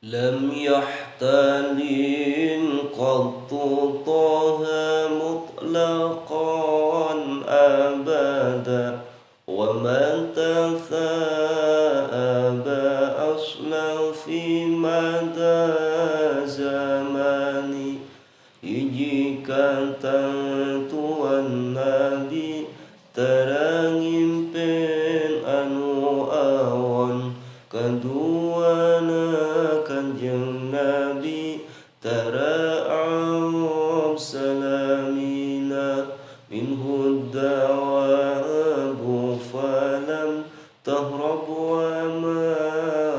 لم يحتل قط طه مطلقا أبدا، وما تثاءب أصلا في مدى زماني. Jika tentuan Nabi terangimpin anu awan, keduana kanjeng Nabi tara'am salamina minhu dawabu falam tahrab wa ma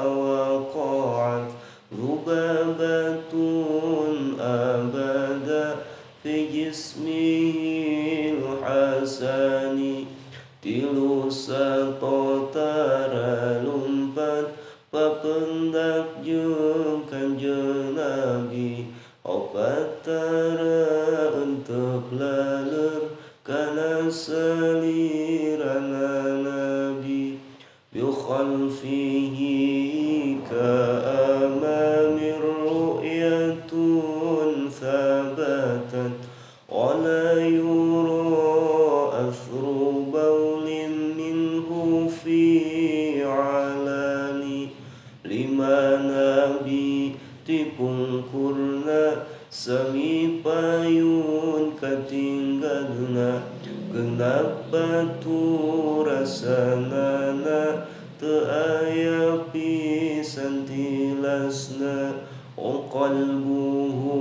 waqa'at dhubabatun abada fi jismil hasani. Tilu sato taralumpat papendak jeung kanjeng Nabi, opat tara untuk laleur kana salirana Nabi. Bi khalfihi ka amamir ru'yatun thabatat, wala yura athru bawlin minhu fi alani. Lima Nabi dipungkurna sami payun katinggalna, genap batu rasanana teu aya pisan tilasna. Qalbuhu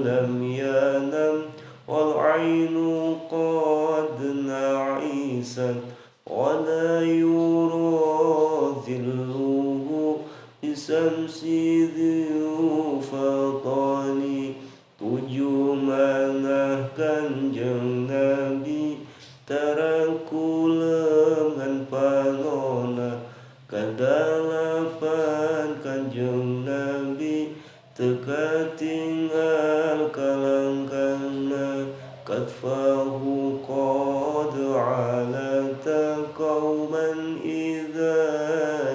lam yanam wal ainu qad na'isat, wala yura dhilluhu bisamsi dhiu fatani. Tujuh manah kanjeng Nabi tarakuleungan panona, kadalapan kanjeng Nabi teu katinggal kalangkangna. Katfahu qad alata qauman idza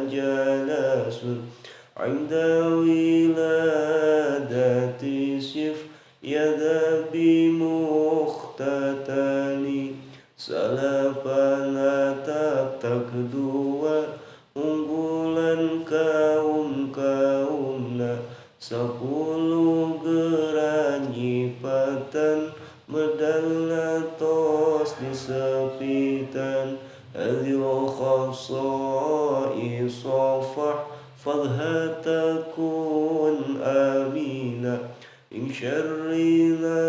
jalasun inda wiladati sif yada bimukhtatani. Salapan atap kedua unggulan kaum-kaumna, 10 geran nyipatan medalna tos disepitan. Adil khasai safah fadhatakun amina min syarrina